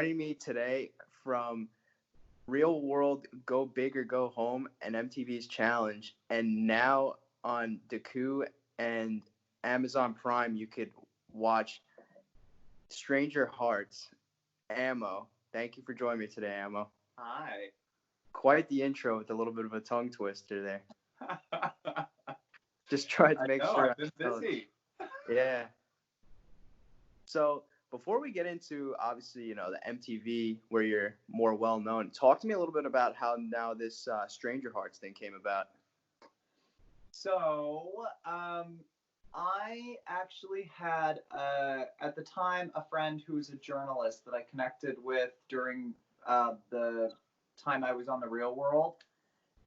joining me today from Real World Go Big or Go Home and MTV's Challenge, and now on Deku and Amazon Prime, you could watch Stranger Hearts. Amo, thank you for joining me today, Amo. Hi. Quite the intro with a little bit of a tongue twister there. Just tried to I make know, sure. I've been busy. Yeah. So before we get into obviously the MTV where you're more well known, talk to me a little bit about how now this Stranger Hearts thing came about. So, I actually had at the time a friend who was a journalist that I connected with during the time I was on the Real World,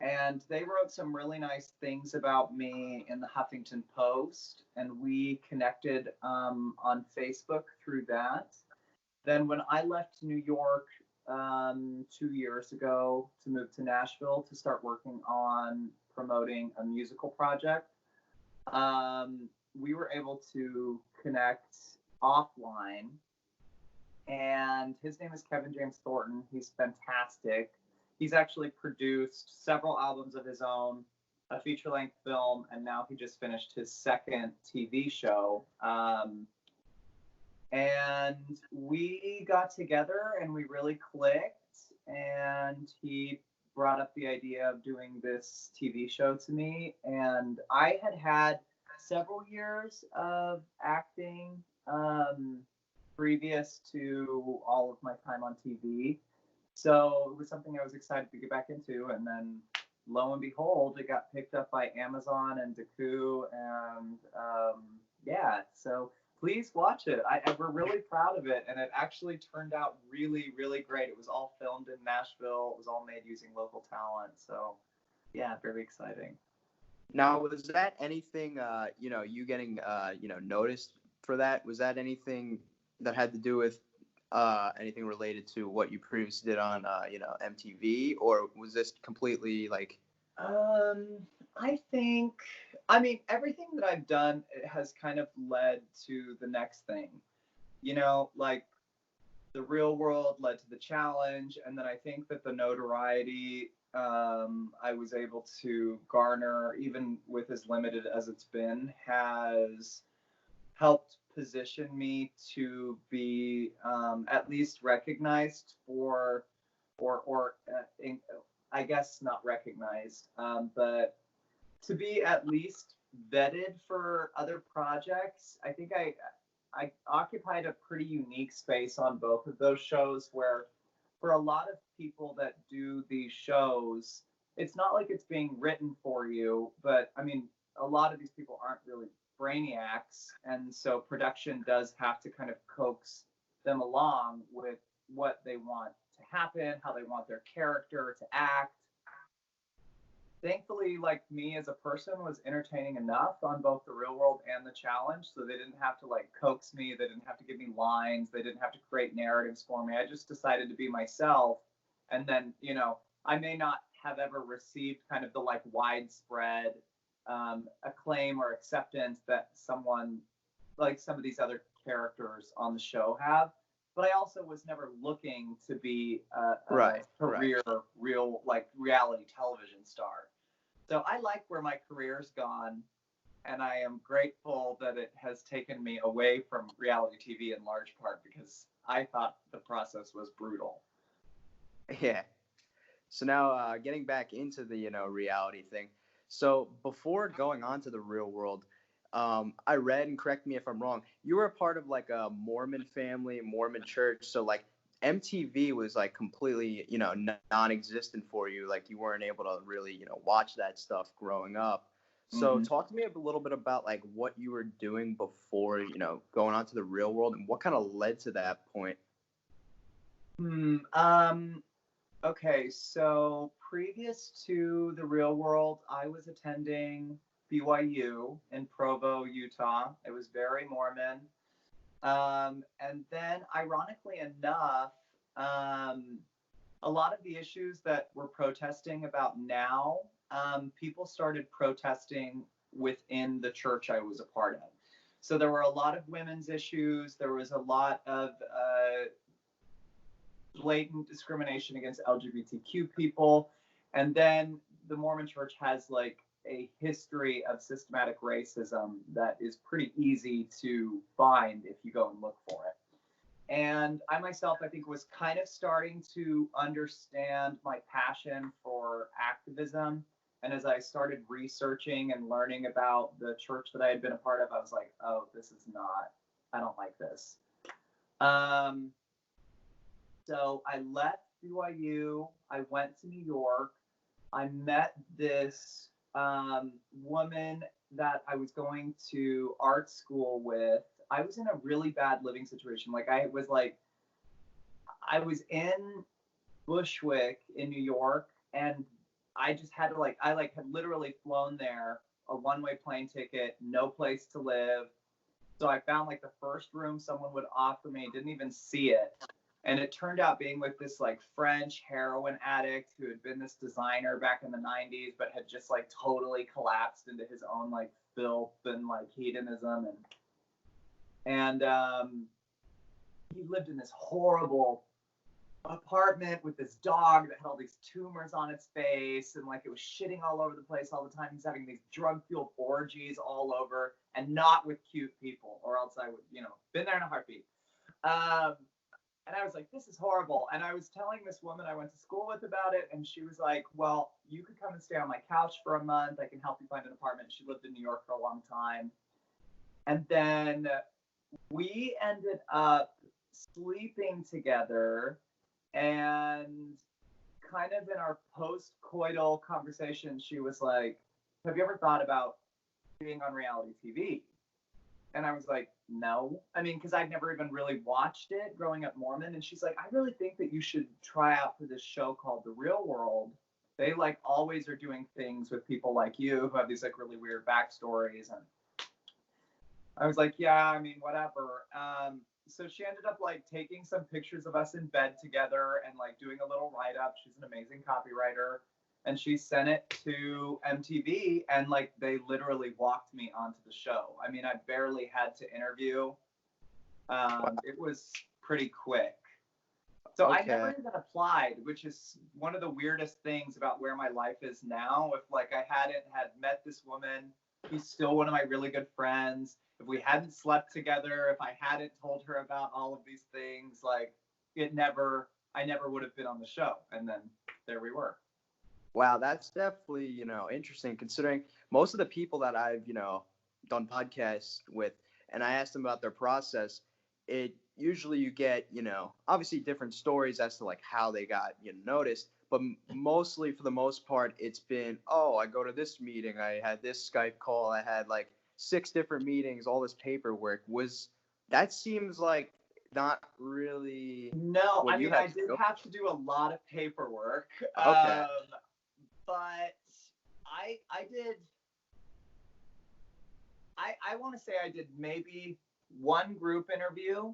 and they wrote some really nice things about me in the Huffington Post, and we connected on Facebook through that. Then when I left New York 2 years ago to move to Nashville to start working on promoting a musical project, we were able to connect offline. And his name is Kevin James Thornton. He's fantastic. He's actually produced several albums of his own, a feature-length film, and now he just finished his second TV show. And we got together and we really clicked. And he brought up the idea of doing this TV show to me. And I had several years of acting previous to all of my time on TV. So it was something I was excited to get back into. And then lo and behold, it got picked up by Amazon and Deku. And yeah, so please watch it. We're really proud of it. And it actually turned out really, really great. It was all filmed in Nashville. It was all made using local talent. So yeah, very exciting. Now, was that anything, you getting, noticed for that? Was that anything that had to do with anything related to what you previously did on, MTV, or was this completely like? I think, I mean, everything that I've done, it has kind of led to the next thing. Like the Real World led to the Challenge, and then I think that the notoriety I was able to garner, even with as limited as it's been, has helped position me to be at least recognized for, I guess not recognized, but to be at least vetted for other projects. I think I occupied a pretty unique space on both of those shows where for a lot of people that do these shows, it's not like it's being written for you, but I mean, a lot of these people aren't really brainiacs. And so production does have to kind of coax them along with what they want to happen, how they want their character to act. Thankfully, like me as a person was entertaining enough on both the Real World and the Challenge, so they didn't have to like coax me, they didn't have to give me lines, they didn't have to create narratives for me. I just decided to be myself. And then, I may not have ever received kind of the like widespread acclaim or acceptance that someone like some of these other characters on the show have, but I also was never looking to be a career real like reality television star. So I like where my career's gone, and I am grateful that it has taken me away from reality TV in large part because I thought the process was brutal. Yeah. So now getting back into the reality thing. So before going on to the Real World, I read, and correct me if I'm wrong, you were a part of like a Mormon family, Mormon church. So like MTV was like completely, non-existent for you. Like you weren't able to really, watch that stuff growing up. So talk to me a little bit about like what you were doing before, going on to the Real World, and what kind of led to that point. Okay, so previous to the Real World, I was attending BYU in Provo, Utah. It was very Mormon. And then, ironically enough, a lot of the issues that we're protesting about now, people started protesting within the church I was a part of. So there were a lot of women's issues. There was a lot of blatant discrimination against LGBTQ people. And then the Mormon Church has like a history of systematic racism that is pretty easy to find if you go and look for it. And I myself, I think, was kind of starting to understand my passion for activism. And as I started researching and learning about the church that I had been a part of, I was like, oh, this is not, I don't like this. So I left BYU. I went to New York. I met this woman that I was going to art school with. I was in a really bad living situation. Like I was in Bushwick in New York, and I just had to had literally flown there, a one-way plane ticket, no place to live. So I found like the first room someone would offer me, didn't even see it. And it turned out being with this like French heroin addict who had been this designer back in the 90s, but had just like totally collapsed into his own like filth and like hedonism. And he lived in this horrible apartment with this dog that had all these tumors on its face, and like it was shitting all over the place all the time. He's having these drug-fueled orgies all over, and not with cute people, or else I would, been there in a heartbeat. And I was like, this is horrible. And I was telling this woman I went to school with about it, and she was like, well, you could come and stay on my couch for a month. I can help you find an apartment. She lived in New York for a long time. And then we ended up sleeping together, and kind of in our post-coital conversation, she was like, have you ever thought about being on reality TV? And I was like, no. I mean, because I'd never even really watched it growing up Mormon. And she's like, I really think that you should try out for this show called The Real World. They like always are doing things with people like you who have these like really weird backstories. And I was like, yeah, I mean, whatever. So she ended up like taking some pictures of us in bed together and like doing a little write-up. She's an amazing copywriter. And she sent it to MTV, and like they literally walked me onto the show. I mean, I barely had to interview. It was pretty quick. So I never even applied, which is one of the weirdest things about where my life is now. If like I hadn't had met this woman, who's still one of my really good friends, if we hadn't slept together, if I hadn't told her about all of these things, like I never would have been on the show. And then there we were. Wow, that's definitely, interesting, considering most of the people that I've, done podcasts with, and I asked them about their process, it usually you get, obviously different stories as to like how they got, noticed, but mostly for the most part, it's been, oh, I go to this meeting, I had this Skype call, I had like 6 different meetings, all this paperwork. That seems like not really. No, I mean, I did have to do a lot of paperwork. Okay. But I did, I want to say I did maybe one group interview.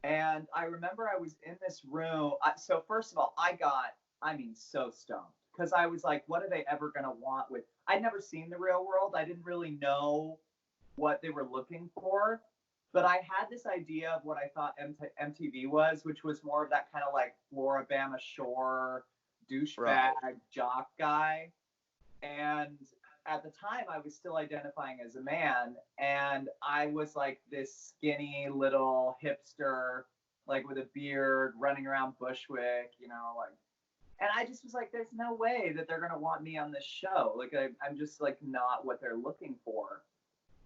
And I remember I was in this room. So first of all, so stoned. Because I was like, what are they ever going to want with, I'd never seen The Real World. I didn't really know what they were looking for. But I had this idea of what I thought MTV was, which was more of that kind of like Floribama Shore, douchebag jock guy. And at the time I was still identifying as a man, and I was like this skinny little hipster, like with a beard, running around Bushwick, and I just was like, there's no way that they're gonna want me on this show. Like I'm just like not what they're looking for.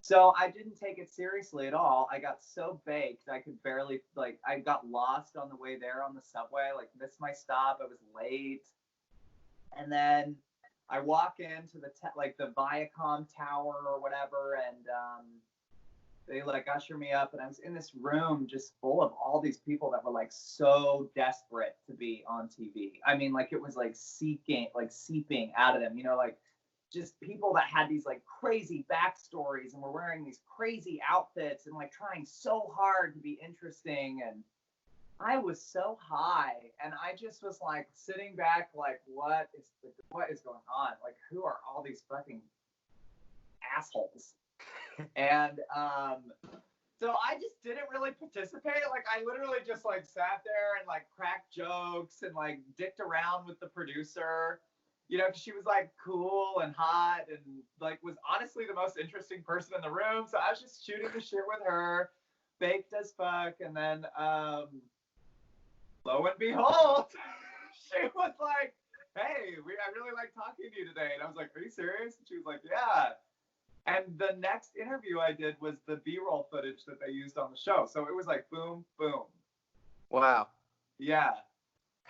So I didn't take it seriously at all. I got so baked I could barely, I got lost on the way there on the subway, missed my stop. I was late. And then I walk into the Viacom tower or whatever, and they usher me up, and I was in this room just full of all these people that were so desperate to be on TV. I mean, it was seeping out of them, just people that had these crazy backstories and were wearing these crazy outfits and trying so hard to be interesting. And I was so high, and I just was sitting back what is going on? Who are all these fucking assholes? And So I just didn't really participate. Like I literally just like sat there and like cracked jokes and like dicked around with the producer, you know, because she was like cool and hot and like was honestly the most interesting person in the room. So I was just shooting the shit with her, baked as fuck, and then lo and behold, she was like, "Hey, I really like talking to you today," and I was like, "Are you serious?" And she was like, "Yeah." And the next interview I did was the B-roll footage that they used on the show. So it was like boom, boom. Wow. Yeah.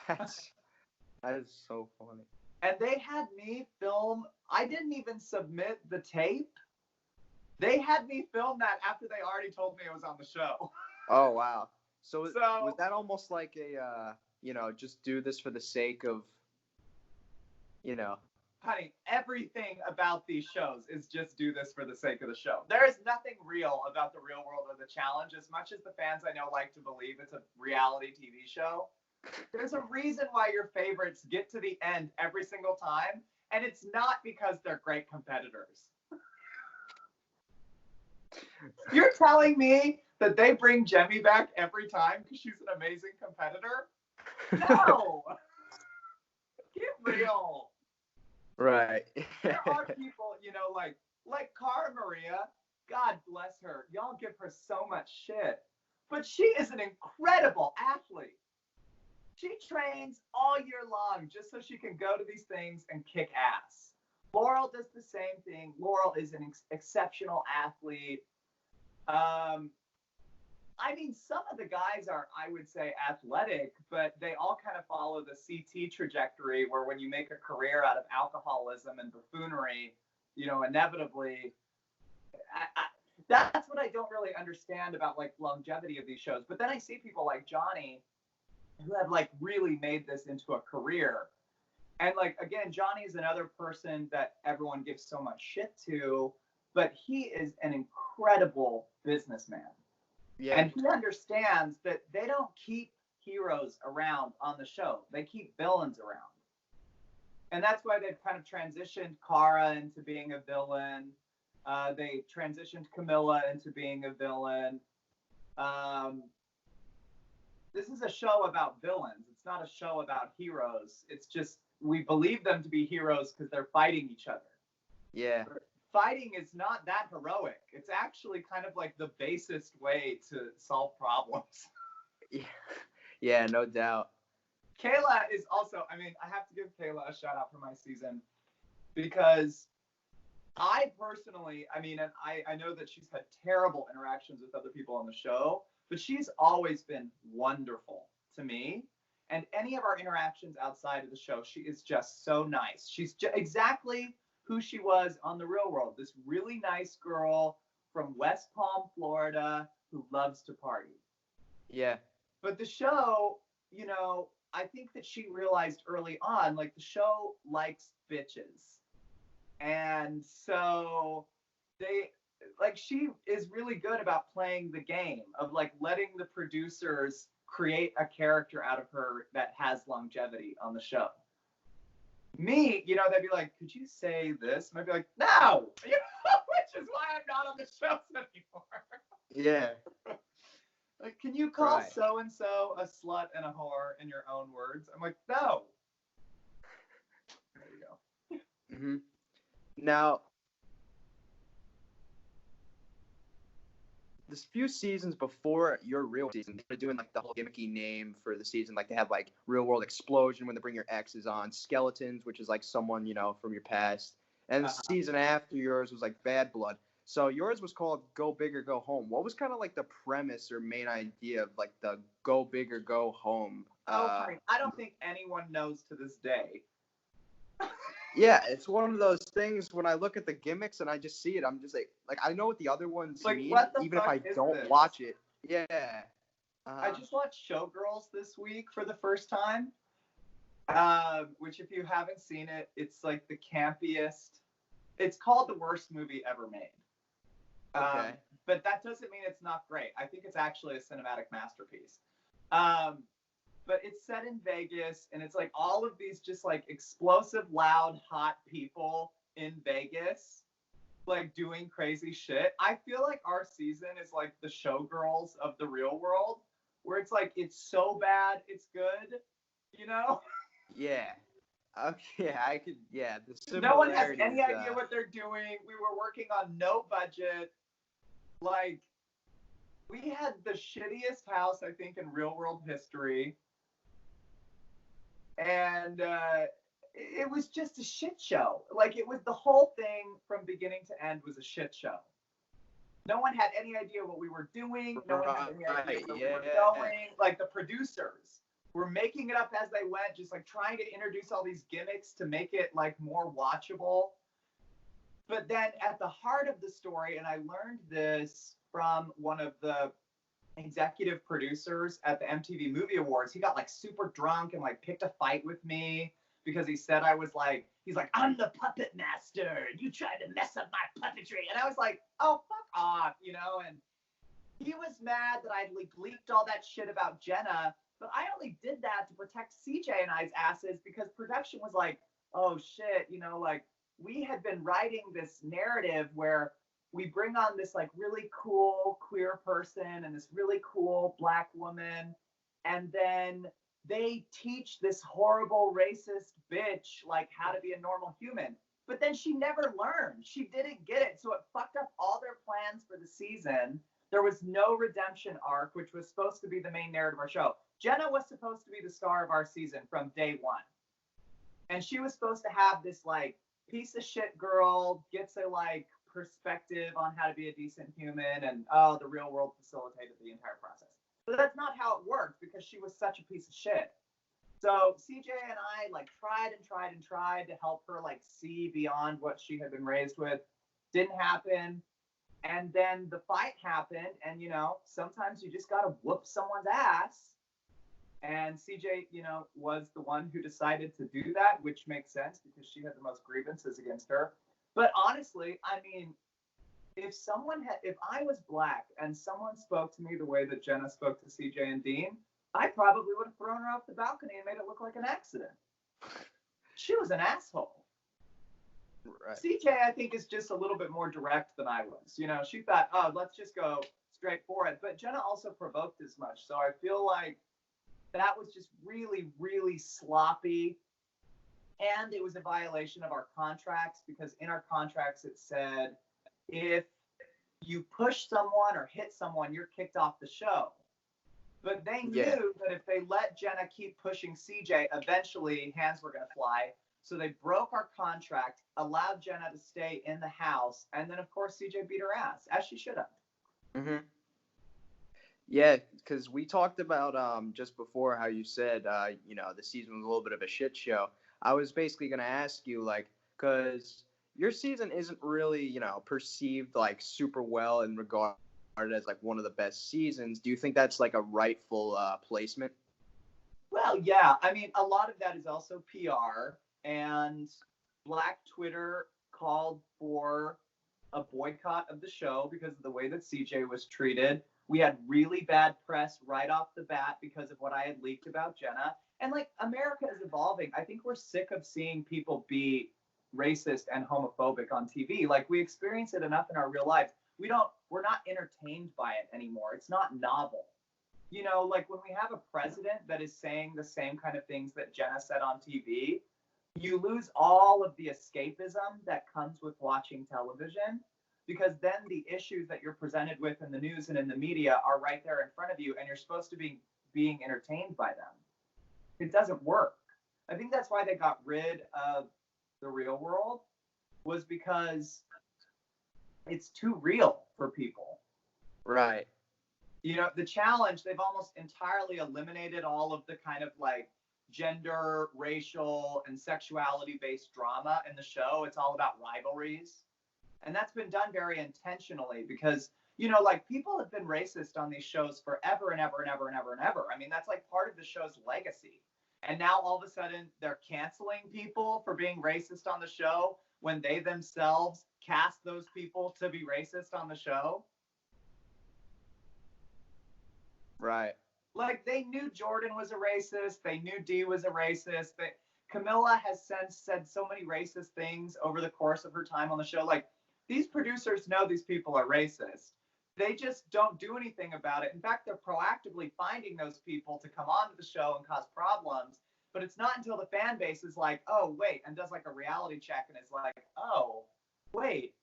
That is so funny. And they had me film. I didn't even submit the tape. They had me film that after they already told me it was on the show. Oh wow. So was So, that almost like a just do this for the sake of, you know? honey, everything about these shows is just do this for the sake of the show. There is nothing real about the real world or the challenge, as much as the fans I know like to believe it's a reality TV show. There's a reason why your favorites get to the end every single time, and it's not because they're great competitors. You're telling me that they bring Jemmy back every time because she's an amazing competitor? No! Get real. Right. There are people, you know, like Cara Maria. God bless her. Y'all give her so much shit. But she is an incredible athlete. She trains all year long just so she can go to these things and kick ass. Laurel does the same thing. Laurel is an exceptional athlete. I mean, some of the guys are, I would say, athletic, but they all kind of follow the CT trajectory where when you make a career out of alcoholism and buffoonery, you know, inevitably, that's what I don't really understand about like longevity of these shows. But then I see people like Johnny who have like really made this into a career. And like, again, Johnny is another person that everyone gives so much shit to, but he is an incredible businessman. Yeah. And he understands that they don't keep heroes around on the show. They keep villains around. And that's why they've kind of transitioned Cara into being a villain. They transitioned Camilla into being a villain. This is a show about villains. It's not a show about heroes. It's just we believe them to be heroes because they're fighting each other. Yeah. Fighting is not that heroic. It's actually kind of like the basest way to solve problems. Yeah, no doubt. Kayla is also, I mean, I have to give Kayla a shout out for my season because I personally, I mean, and I know that she's had terrible interactions with other people on the show, but she's always been wonderful to me. And any of our interactions outside of the show, she is just so nice. She's exactly who she was on the real world. This really nice girl from West Palm, Florida, who loves to party. Yeah. But the show, you know, I think that she realized early on, like the show likes bitches. And so she is really good about playing the game of like letting the producers create a character out of her that has longevity on the show. Me, you know, they'd be like, could you say this? And I'd be like, no, you know, which is why I'm not on the shows anymore. Yeah. Like, can you call Right. so-and-so a slut and a whore in your own words? I'm like, no. There you go. Mm-hmm. Now, this few seasons before your real season, they're doing like the whole gimmicky name for the season. Like they have like Real World Explosion when they bring your exes on, Skeletons, which is like someone, from your past. And the season after yours was like Bad Blood. So yours was called Go Big or Go Home. What was kind of like the premise or main idea of like the Go Big or Go Home? Honey, I don't think anyone knows to this day. Yeah, it's one of those things when I look at the gimmicks and I just see it, I'm just like I know what the other ones like, mean, what the even if fuck I is don't this? watch it. Yeah. I just watched Showgirls this week for the first time, which if you haven't seen it, it's like the campiest. It's called the worst movie ever made. Okay. But that doesn't mean it's not great. I think it's actually a cinematic masterpiece. But it's set in Vegas, and it's like all of these just like explosive, loud, hot people in Vegas. like doing crazy shit. I feel like our season is like the showgirls of the real world, where it's like it's so bad it's good, you know? Yeah. Okay, I could. Yeah, the No one has similarities. any idea what they're doing. We were working on no budget. Like we had the shittiest house I think in real world history, and it was just a shit show. Like it was the whole thing from beginning to end was a shit show. No one had any idea what we were doing. No one had any idea Right. where we were Yeah. going. Like the producers were making it up as they went, just like trying to introduce all these gimmicks to make it like more watchable. But then at the heart of the story, and I learned this from one of the executive producers at the MTV Movie Awards. He got like super drunk and like picked a fight with me because he said I was like, he's like, I'm the puppet master. You tried to mess up my puppetry. And I was like, oh, fuck off, you know? And he was mad that I'd like leaked all that shit about Jenna, but I only did that to protect CJ and I's asses because production was like, oh shit, you know, like we had been writing this narrative where we bring on this like really cool queer person and this really cool black woman, and then they teach this horrible racist bitch like how to be a normal human. But then she never learned. She didn't get it. So it fucked up all their plans for the season. There was no redemption arc, which was supposed to be the main narrative of our show. Jenna was supposed to be the star of our season from day one. And she was supposed to have this like piece of shit girl, gets a like perspective on how to be a decent human, and oh, the real world facilitated the entire process. But that's not how it worked because she was such a piece of shit. So CJ and I like tried to help her like see beyond what she had been raised with. Didn't happen. And then the fight happened, and you know, sometimes you just gotta whoop someone's ass. And CJ, you know, was the one who decided to do that, which makes sense because she had the most grievances against her. But honestly, I mean, if I was black and someone spoke to me the way that Jenna spoke to CJ and Dean, I probably would have thrown her off the balcony and made it look like an accident. She was an asshole. Right. CJ, I think, is just a little bit more direct than I was. You know, she thought, oh, let's just go straight for it. But Jenna also provoked as much. So I feel like that was just really, really sloppy. And it was a violation of our contracts because in our contracts it said if you push someone or hit someone, you're kicked off the show. But they knew that if they let Jenna keep pushing CJ, eventually hands were going to fly. So they broke our contract, allowed Jenna to stay in the house, and then of course CJ beat her ass, as she should have. Mm-hmm. Yeah, because we talked about just before how you said the season was a little bit of a shit show. I was basically gonna ask you like, because your season isn't really perceived like super well in regard as like one of the best seasons. Do you think that's like a rightful placement? Well, yeah. I mean, a lot of that is also PR, and Black Twitter called for a boycott of the show because of the way that CJ was treated. We had really bad press right off the bat because of what I had leaked about Jenna. And like America is evolving. I think we're sick of seeing people be racist and homophobic on TV. Like we experience it enough in our real lives. We're not entertained by it anymore. It's not novel. You know, like when we have a president that is saying the same kind of things that Jenna said on TV, you lose all of the escapism that comes with watching television because then the issues that you're presented with in the news and in the media are right there in front of you and you're supposed to be being entertained by them. It doesn't work. I think that's why they got rid of the real world was because it's too real for people. Right. You know, the challenge, they've almost entirely eliminated all of the kind of like gender, racial, and sexuality based drama in the show. It's all about rivalries. And that's been done very intentionally because, you know, like people have been racist on these shows forever and ever and ever and ever and ever. I mean, that's like part of the show's legacy. And now all of a sudden they're canceling people for being racist on the show when they themselves cast those people to be racist on the show. Right. Like they knew Jordan was a racist. They knew Dee was a racist. Camilla has since said so many racist things over the course of her time on the show. Like these producers know these people are racist. They just don't do anything about it. In fact, they're proactively finding those people to come onto the show and cause problems. But it's not until the fan base is like, oh, wait, and does like a reality check and is like, oh, wait,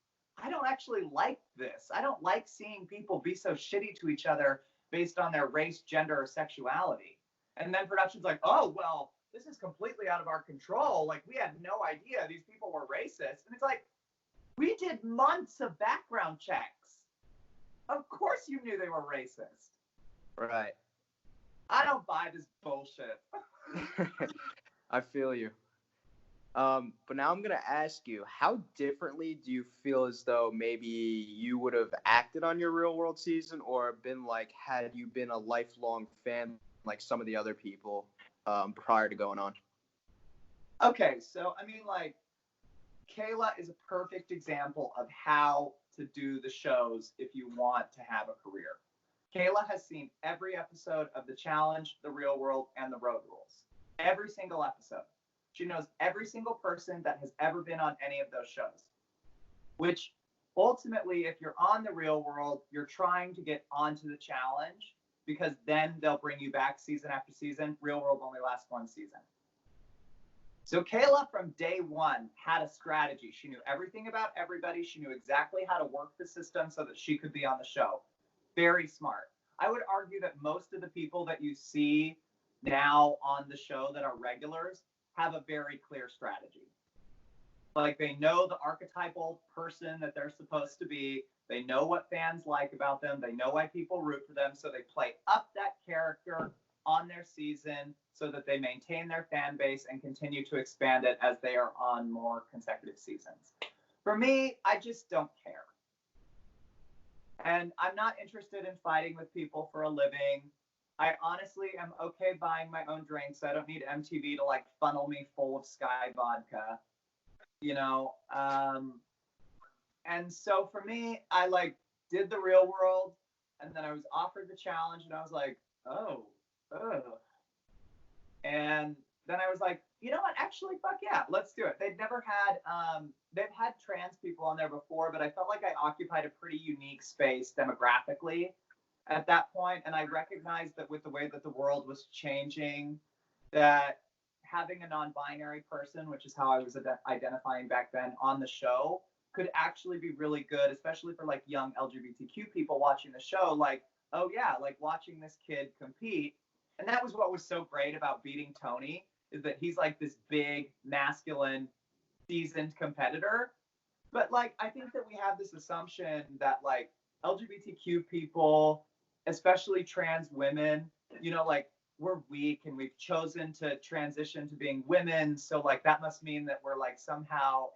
I don't actually like this. I don't like seeing people be so shitty to each other based on their race, gender, or sexuality. And then production's like, oh, well, this is completely out of our control. Like, we had no idea these people were racist. And it's like, we did months of background checks. Of course you knew they were racist. Right. I don't buy this bullshit. I feel you. But now I'm gonna ask you, how differently do you feel as though maybe you would have acted on your real world season, or been like, had you been a lifelong fan like some of the other people prior to going on? Okay, so I mean, like, Kayla is a perfect example of how to do the shows if you want to have a career. Kayla has seen every episode of The Challenge, The Real World, and The Road Rules. Every single episode. She knows every single person that has ever been on any of those shows. Which ultimately, if you're on The Real World, you're trying to get onto The Challenge because then they'll bring you back season after season. Real World only lasts one season. So Kayla from day one had a strategy. She knew everything about everybody. She knew exactly how to work the system so that she could be on the show. Very smart. I would argue that most of the people that you see now on the show that are regulars have a very clear strategy. Like, they know the archetypal person that they're supposed to be. They know what fans like about them. They know why people root for them. So they play up that character on their season so that they maintain their fan base and continue to expand it as they are on more consecutive seasons. For me, I just don't care. And I'm not interested in fighting with people for a living. I honestly am okay buying my own drinks. I don't need MTV to like funnel me full of Sky vodka, you know. And so for me, I like did The Real World, and then I was offered The Challenge, and I was like, oh, ugh. And then I was like, you know what? Actually, fuck yeah, let's do it. They've had trans people on there before, but I felt like I occupied a pretty unique space demographically at that point, and I recognized that with the way that the world was changing, that having a non-binary person, which is how I was identifying back then, on the show could actually be really good, especially for like young LGBTQ people watching the show. Like, oh yeah, like watching this kid compete. And that was what was so great about beating Tony, is that he's like this big, masculine, seasoned competitor. But like, I think that we have this assumption that like LGBTQ people, especially trans women, you know, like, we're weak and we've chosen to transition to being women. So like, that must mean that we're like somehow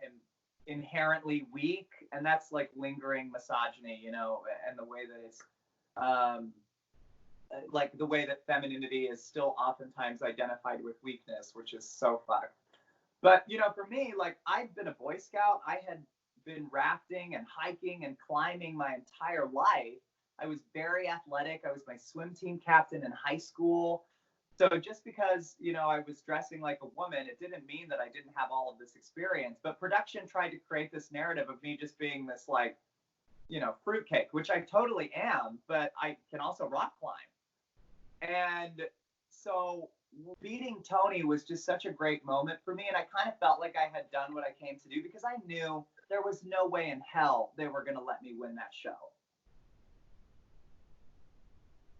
inherently weak. And that's like lingering misogyny, you know, and the way that it's, like the way that femininity is still oftentimes identified with weakness, which is so fucked. But, you know, for me, like, I'd been a Boy Scout. I had been rafting and hiking and climbing my entire life. I was very athletic. I was my swim team captain in high school. So just because, you know, I was dressing like a woman, it didn't mean that I didn't have all of this experience. But production tried to create this narrative of me just being this, like, you know, fruitcake, which I totally am, but I can also rock climb. And so beating Tony was just such a great moment for me. And I kind of felt like I had done what I came to do, because I knew there was no way in hell they were going to let me win that show.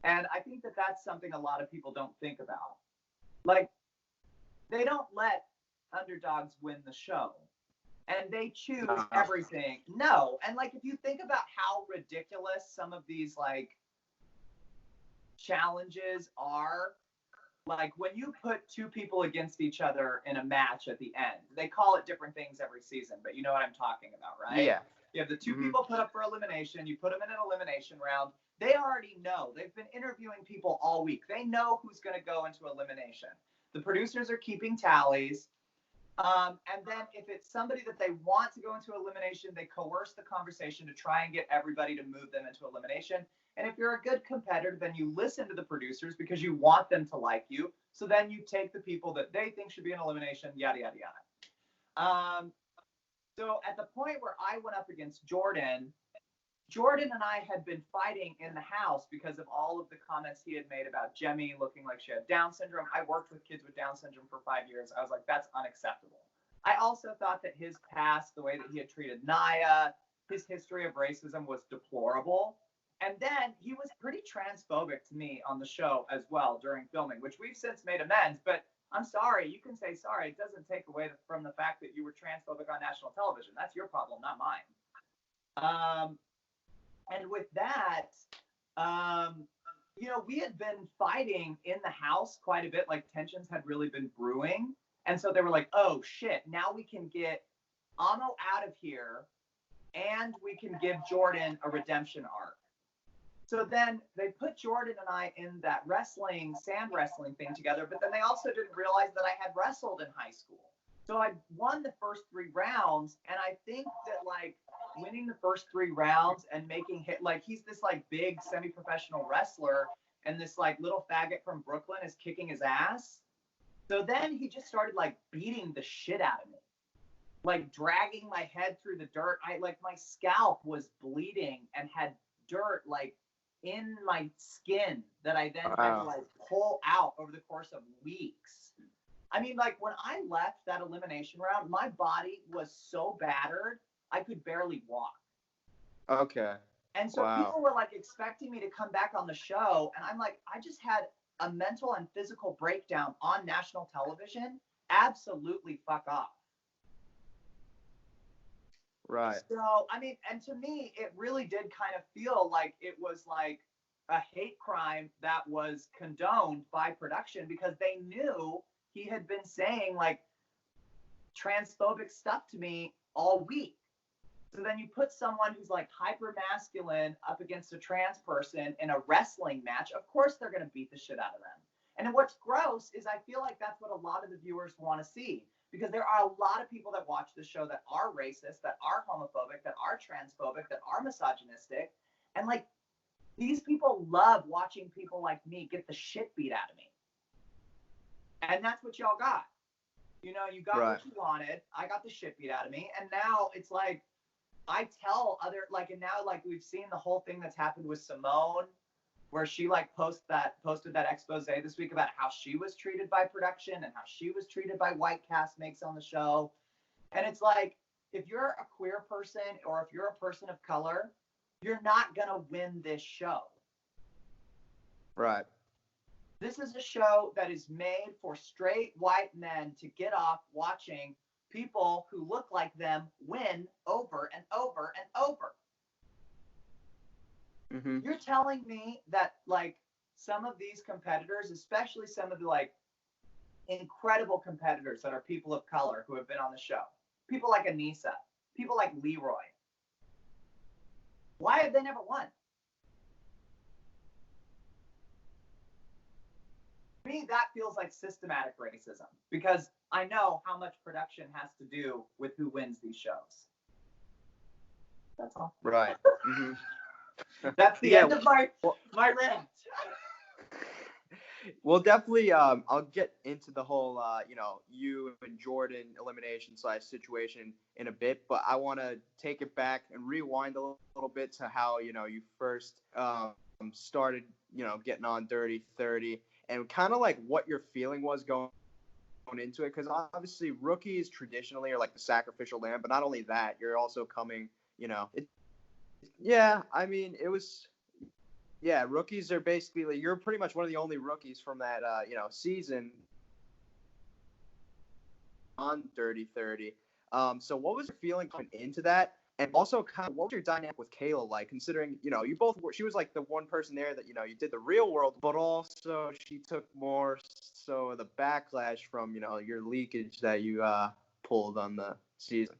And I think that that's something a lot of people don't think about. Like, they don't let underdogs win the show. And they choose everything. No. And like, if you think about how ridiculous some of these like challenges are, like when you put two people against each other in a match at the end, they call it different things every season, but you know what I'm talking about, right? Yeah. You have the two people put up for elimination, you put them in an elimination round. They already know. They've been interviewing people all week. They know who's going to go into elimination. The producers are keeping tallies. And then if it's somebody that they want to go into elimination, they coerce the conversation to try and get everybody to move them into elimination. And if you're a good competitor, then you listen to the producers because you want them to like you. So then you take the people that they think should be in elimination, yada, yada, yada. So at the point where I went up against Jordan, Jordan and I had been fighting in the house because of all of the comments he had made about Jemmy looking like she had Down syndrome. I worked with kids with Down syndrome for 5 years. I was like, that's unacceptable. I also thought that his past, the way that he had treated Naya, his history of racism was deplorable. And then he was pretty transphobic to me on the show as well during filming, which we've since made amends. But I'm sorry, you can say sorry. It doesn't take away from the fact that you were transphobic on national television. That's your problem, not mine. And with that, we had been fighting in the house quite a bit. Like tensions had really been brewing. And so they were like, oh shit, now we can get Amo out of here and we can give Jordan a redemption arc. So then they put Jordan and I in that sand wrestling thing together, but then they also didn't realize that I had wrestled in high school. So I won the first 3 rounds, and I think that like winning the first 3 rounds and making hit, like he's this like big semi-professional wrestler, and this like little faggot from Brooklyn is kicking his ass. So then he just started like beating the shit out of me, like dragging my head through the dirt. My scalp was bleeding and had dirt like in my skin that I then had to like pull out over the course of weeks. I mean, like when I left that elimination round, my body was so battered, I could barely walk. Okay. And so people were like expecting me to come back on the show. And I'm like, I just had a mental and physical breakdown on national television. Absolutely fuck off. Right. So, I mean, and to me, it really did kind of feel like it was like a hate crime that was condoned by production because they knew he had been saying like transphobic stuff to me all week. So then you put someone who's like hyper masculine up against a trans person in a wrestling match. Of course, they're going to beat the shit out of them. And what's gross is I feel like that's what a lot of the viewers want to see, because there are a lot of people that watch the show that are racist, that are homophobic, that are transphobic, that are misogynistic. And like these people love watching people like me get the shit beat out of me. And that's what y'all got. You got what you wanted. I got the shit beat out of me. And now it's like, I tell other, like, and now like we've seen the whole thing that's happened with Simone, where she like posted that expose this week about how she was treated by production and how she was treated by white castmates on the show. And it's like, if you're a queer person or if you're a person of color, you're not going to win this show. Right. This is a show that is made for straight white men to get off watching people who look like them win over and over and over. Mm-hmm. You're telling me that like some of these competitors, especially some of the like incredible competitors that are people of color who have been on the show, people like Anissa, people like Leroy, why have they never won? To me, that feels like systematic racism, because I know how much production has to do with who wins these shows. That's all. Right. Mm-hmm. That's the end of my rant. Well, definitely, I'll get into the whole, you and Jordan elimination / situation in a bit, but I want to take it back and rewind a little bit to how, you first started, getting on Dirty 30, and kind of like what your feeling was going into it, because obviously rookies traditionally are like the sacrificial lamb, but not only that, you're also coming, rookies are basically like, you're pretty much one of the only rookies from that season on Dirty 30. So what was your feeling coming into that? And also, kind of, what was your dynamic with Kayla like, considering, you both were, she was like the one person there that, you did the real world, but also she took more so the backlash from, your leakage that you pulled on the season.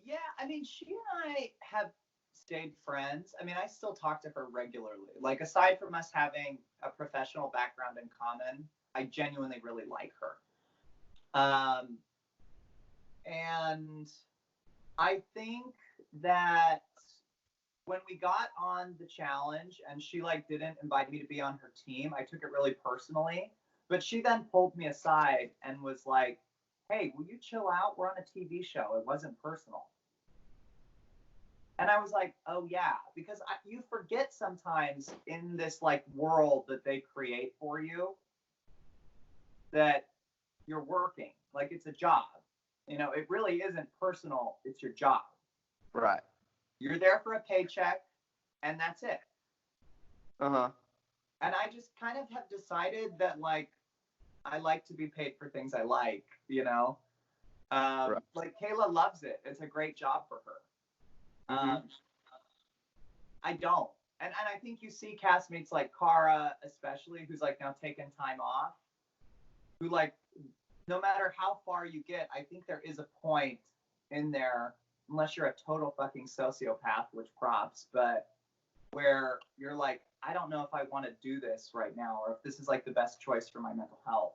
Yeah, I mean, she and I have stayed friends. I mean, I still talk to her regularly. Like, aside from us having a professional background in common, I genuinely really like her. And I think that when we got on the challenge and she like didn't invite me to be on her team, I took it really personally. But she then pulled me aside and was like, hey, will you chill out? We're on a TV show. It wasn't personal. And I was like, oh yeah, because you forget sometimes in this like world that they create for you that you're working, like it's a job. You know, it really isn't personal, it's your job. Right. You're there for a paycheck, and that's it. Uh-huh. And I just kind of have decided that, like, I like to be paid for things I like, you know? Right. Like, Kayla loves it. It's a great job for her. Mm-hmm. I don't. And I think you see castmates like Cara, especially, who's like now taken time off, who like no matter how far you get, I think there is a point in there, unless you're a total fucking sociopath, which props, but where you're like, I don't know if I want to do this right now or if this is like the best choice for my mental health.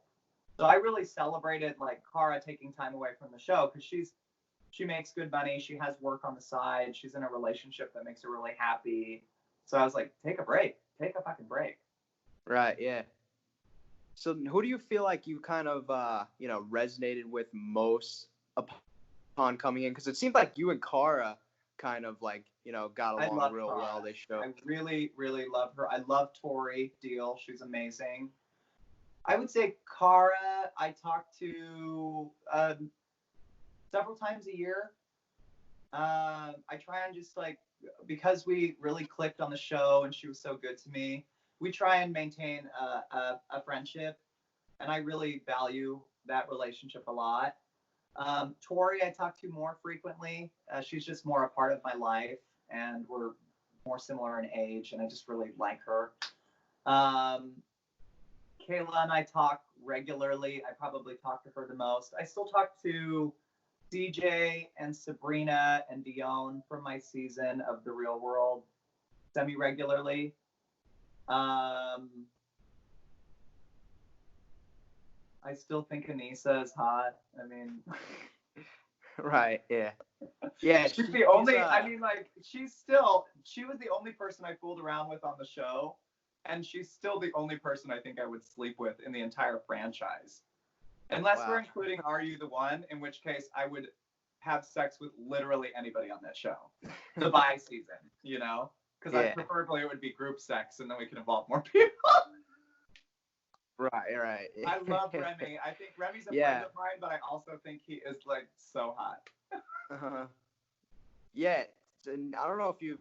So I really celebrated like Cara taking time away from the show because she makes good money, she has work on the side, she's in a relationship that makes her really happy. So I was like, take a break, take a fucking break. Right, yeah. So who do you feel like you kind of resonated with most upon coming in? Because it seemed like you and Cara kind of like got I along love real Cara. well this show. I really, really love her. I love Tori Deal. She's amazing. I would say Cara, I talk to several times a year. I try and just like, because we really clicked on the show and she was so good to me, we try and maintain a friendship. And I really value that relationship a lot. Tori, I talk to more frequently. She's just more a part of my life, and we're more similar in age, and I just really like her. Um, Kayla and I talk regularly. I probably talk to her the most. I still talk to CJ and Sabrina and Dion from my season of The Real World semi regularly. Um, I still think Anissa is hot. I mean, Right, yeah. Yeah, she's the only. I mean, like, she was the only person I fooled around with on the show, and she's still the only person I think I would sleep with in the entire franchise, unless we're including Are You the One, in which case I would have sex with literally anybody on that show. The bye season, you know, because preferably it would be group sex, and then we can involve more people. Right, right. I love Remy. I think Remy's a friend of mine, but I also think he is like so hot. Yeah, and I don't know if you've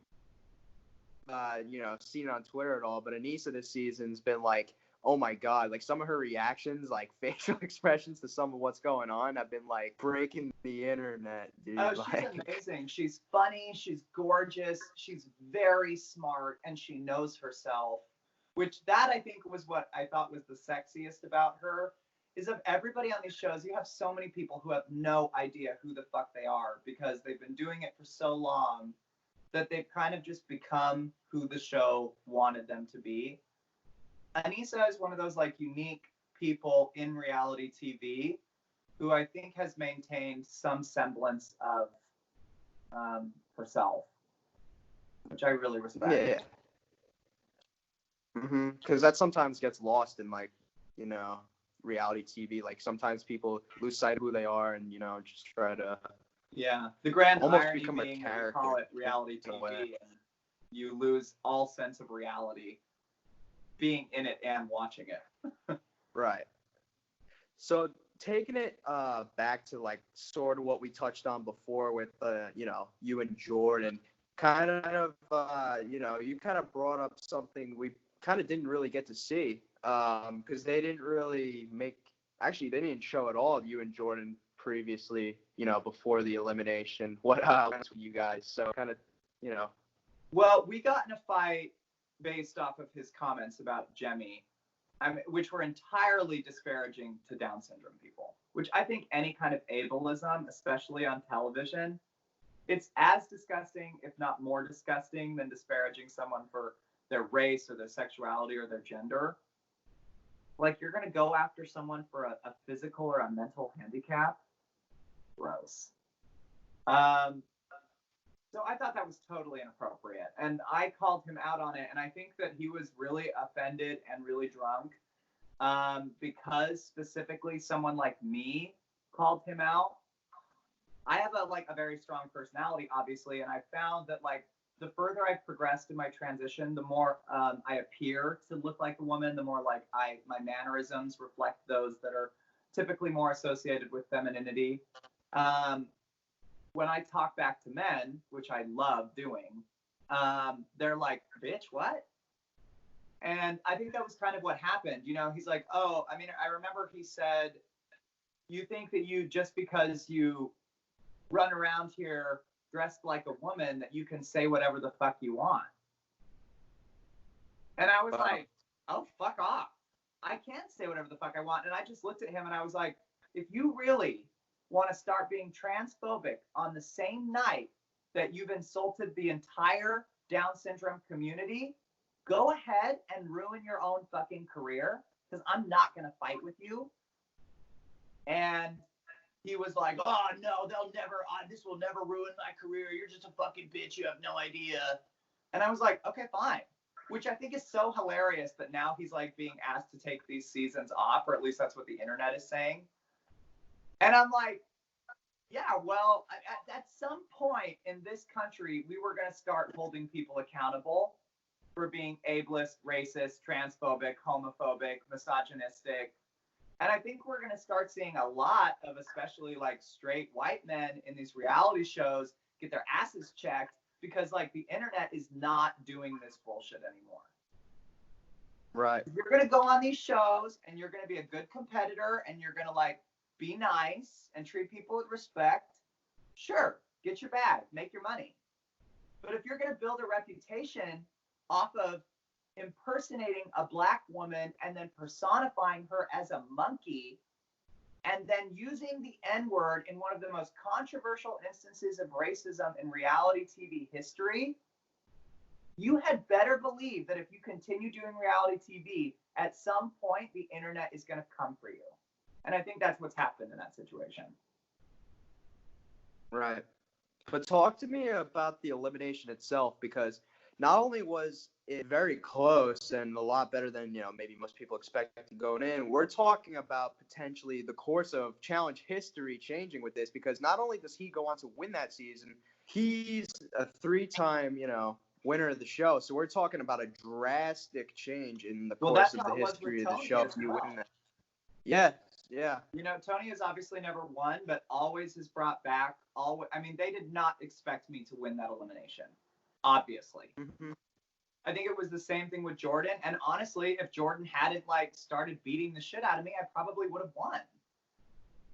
seen it on Twitter at all, but Anissa this season's been like, oh my god, like some of her reactions, like facial expressions to some of what's going on, have been like breaking the internet, dude. Oh, she's amazing. She's funny. She's gorgeous. She's very smart, and she knows herself. Which that I think was what I thought was the sexiest about her. Is of everybody on these shows, you have so many people who have no idea who the fuck they are because they've been doing it for so long that they've kind of just become who the show wanted them to be. Anissa is one of those like unique people in reality TV who I think has maintained some semblance of herself, which I really respect. Yeah. Because that sometimes gets lost in like, reality TV. Like sometimes people lose sight of who they are and, just try to. Yeah, the grand almost irony become being a that character. you call it reality TV and you lose all sense of reality being in it and watching it. Right. So taking it back to like sort of what we touched on before with you and Jordan, kind of you kind of brought up something we kind of didn't really get to see because they didn't really they didn't show at all you and Jordan previously, before the elimination. What went with you guys? So kind of, Well, we got in a fight based off of his comments about Jemmy, which were entirely disparaging to Down syndrome people, which I think any kind of ableism, especially on television, it's as disgusting, if not more disgusting, than disparaging someone for their race or their sexuality or their gender. Like, you're going to go after someone for a physical or a mental handicap? Gross. So I thought that was totally inappropriate. And I called him out on it. And I think that he was really offended and really drunk because specifically someone like me called him out. I have a very strong personality, obviously, and I found that like the further I've progressed in my transition, the more I appear to look like a woman, the more like my mannerisms reflect those that are typically more associated with femininity. Um, when I talk back to men, which I love doing, they're like, "Bitch, what?" And I think that was kind of what happened. You know, he's like, "Oh, I mean, I remember he said, you think that you just because you run around here dressed like a woman that you can say whatever the fuck you want." And I was like, "Oh, fuck off. I can't say whatever the fuck I want." And I just looked at him and I was like, "If you really want to start being transphobic on the same night that you've insulted the entire Down syndrome community, go ahead and ruin your own fucking career, because I'm not going to fight with you." And he was like, "Oh, no, this will never ruin my career. You're just a fucking bitch. You have no idea." And I was like, "Okay, fine." Which I think is so hilarious that now he's like being asked to take these seasons off, or at least that's what the internet is saying. And I'm like, yeah, well, at some point in this country, we were going to start holding people accountable for being ableist, racist, transphobic, homophobic, misogynistic. And I think we're going to start seeing a lot of, especially like straight white men in these reality shows, get their asses checked because like the internet is not doing this bullshit anymore. Right. If you're going to go on these shows and you're going to be a good competitor and you're going to like be nice and treat people with respect, sure, get your bag, make your money. But if you're going to build a reputation off of impersonating a black woman and then personifying her as a monkey and then using the N-word in one of the most controversial instances of racism in reality TV history, you had better believe that if you continue doing reality TV, at some point the internet is going to come for you. And I think that's what's happened in that situation. Right. But talk to me about the elimination itself, because not only was it very close and a lot better than, maybe most people expected going in, we're talking about potentially the course of challenge history changing with this, because not only does he go on to win that season, he's a 3-time, winner of the show. So we're talking about a drastic change in the course of the history of the show if you win that. Yeah. Yeah. Tony has obviously never won, but always has brought back they did not expect me to win that elimination, obviously. Mm-hmm. I think it was the same thing with Jordan. And honestly, if Jordan hadn't started beating the shit out of me, I probably would have won.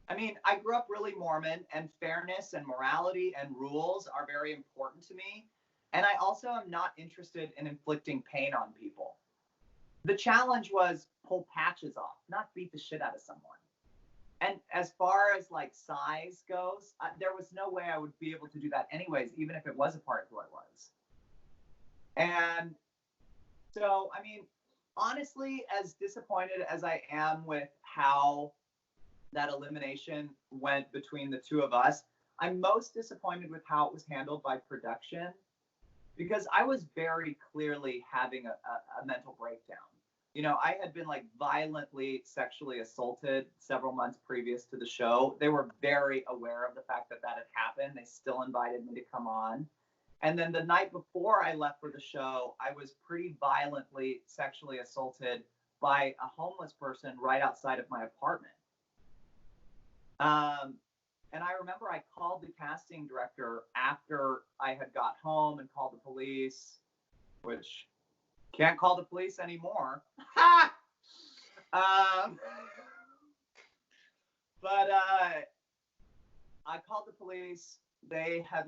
I mean, I grew up really Mormon, and fairness and morality and rules are very important to me. And I also am not interested in inflicting pain on people. The challenge was pull patches off, not beat the shit out of someone. And as far as size goes, there was no way I would be able to do that anyways, even if it was a part of who I was. And so, I mean, honestly, as disappointed as I am with how that elimination went between the two of us, I'm most disappointed with how it was handled by production, because I was very clearly having a mental breakdown. I had been violently sexually assaulted several months previous to the show. They were very aware of the fact that had happened. They still invited me to come on. And then the night before I left for the show, I was pretty violently sexually assaulted by a homeless person right outside of my apartment. And I remember I called the casting director after I had got home and called the police, which can't call the police anymore. But I called the police. They had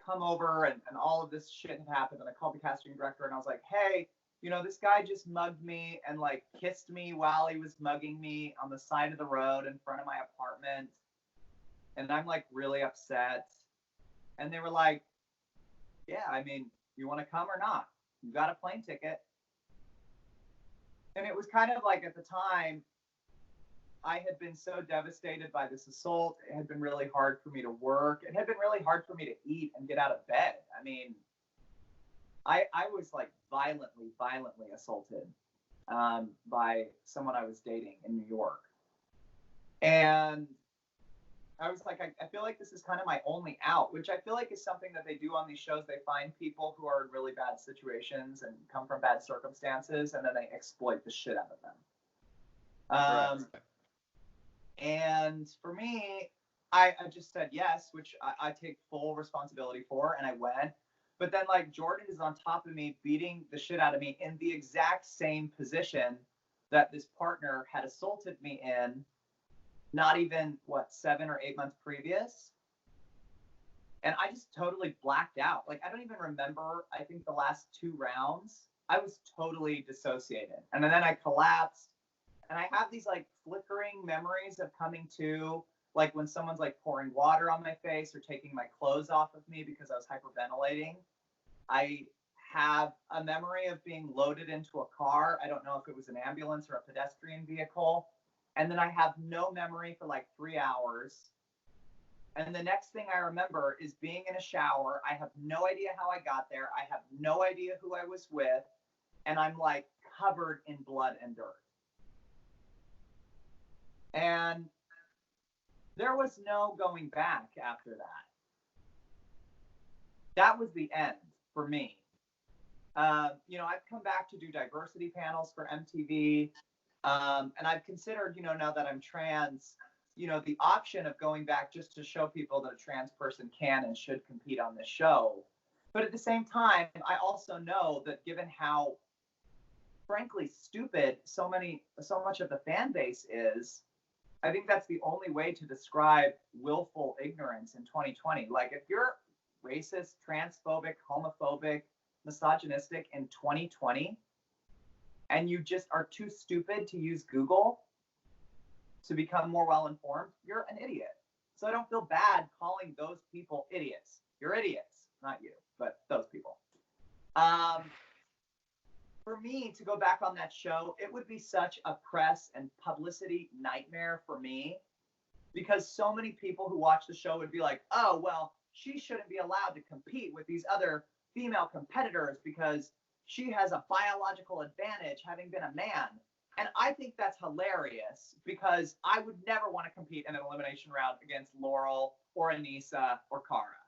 come over and all of this shit had happened. And I called the casting director and I was like, "Hey, this guy just mugged me and kissed me while he was mugging me on the side of the road in front of my apartment. And I'm really upset." And they were like, "Yeah, I mean, you want to come or not? You got a plane ticket." And it was kind of at the time, I had been so devastated by this assault. It had been really hard for me to work. It had been really hard for me to eat and get out of bed. I mean, I was violently assaulted by someone I was dating in New York. And I was like, I feel like this is kind of my only out, which I feel like is something that they do on these shows. They find people who are in really bad situations and come from bad circumstances, and then they exploit the shit out of Right. them. And for me, I just said yes, which I take full responsibility for, and I went. But then, like, Jordan is on top of me, beating the shit out of me in the exact same position that this partner had assaulted me in, not even, what, 7 or 8 months previous. And I just totally blacked out. Like, I don't even remember, I think the last 2 rounds, I was totally dissociated. And then I collapsed. And I have these like flickering memories of coming to, like when someone's like pouring water on my face or taking my clothes off of me because I was hyperventilating. I have a memory of being loaded into a car. I don't know if it was an ambulance or a pedestrian vehicle. And then I have no memory for like 3 hours. And the next thing I remember is being in a shower. I have no idea how I got there. I have no idea who I was with. And I'm like covered in blood and dirt. And there was no going back after that. That was the end for me. I've come back to do diversity panels for MTV. And I've considered, now that I'm trans, the option of going back just to show people that a trans person can and should compete on this show. But at the same time, I also know that given how, frankly, stupid so much of the fan base is, I think that's the only way to describe willful ignorance in 2020. Like, if you're racist, transphobic, homophobic, misogynistic in 2020, and you just are too stupid to use Google to become more well-informed, you're an idiot. So I don't feel bad calling those people idiots. You're idiots, not you, but those people. For me to go back on that show, it would be such a press and publicity nightmare for me, because so many people who watch the show would be like, oh, well, she shouldn't be allowed to compete with these other female competitors because she has a biological advantage having been a man. And I think that's hilarious, because I would never want to compete in an elimination round against Laurel or Anissa or Cara.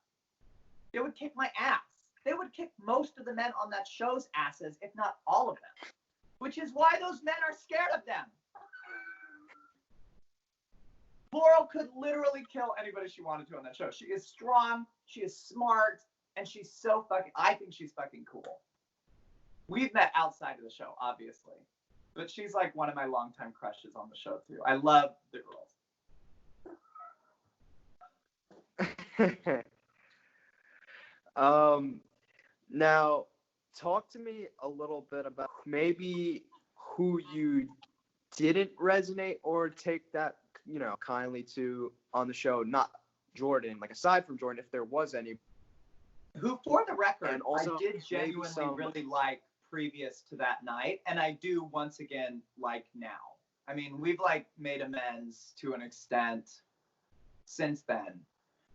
They would kick my ass. They would kick most of the men on that show's asses, if not all of them, which is why those men are scared of them. Laurel could literally kill anybody she wanted to on that show. She is strong, she is smart, and she's so I think she's fucking cool. We've met outside of the show, obviously, but she's like one of my longtime crushes on the show too. I love the girls. Now, talk to me a little bit about maybe who you didn't resonate or take that, kindly to on the show. Not Jordan, like aside from Jordan, if there was any. Who, for the record, and also I did genuinely really like previous to that night, and I do once again like now. I mean, we've like made amends to an extent since then.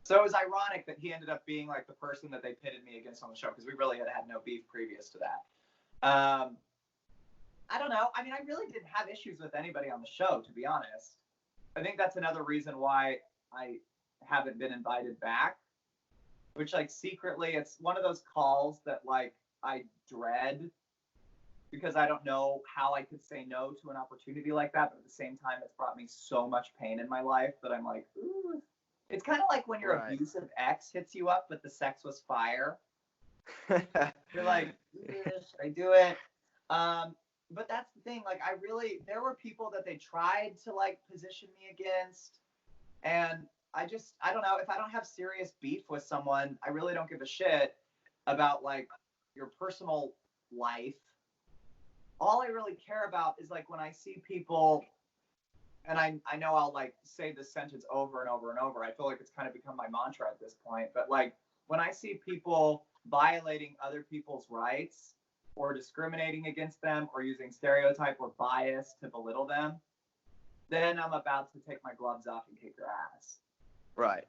So it was ironic that he ended up being like the person that they pitted me against on the show, because we really had no beef previous to that. I don't know. I mean, I really didn't have issues with anybody on the show, to be honest. I think that's another reason why I haven't been invited back, which like secretly, it's one of those calls that like I dread, because I don't know how I could say no to an opportunity like that. But at the same time, it's brought me so much pain in my life that I'm like, ooh. It's kind of like when your abusive ex hits you up, but the sex was fire. You're like, should I do it? But that's the thing. Like, there were people that they tried to like position me against. And I don't know. If I don't have serious beef with someone, I really don't give a shit about like your personal life. All I really care about is like when I see people, and I know I'll like say this sentence over and over and over. I feel like it's kind of become my mantra at this point. But like when I see people violating other people's rights or discriminating against them or using stereotype or bias to belittle them, then I'm about to take my gloves off and kick their ass. Right.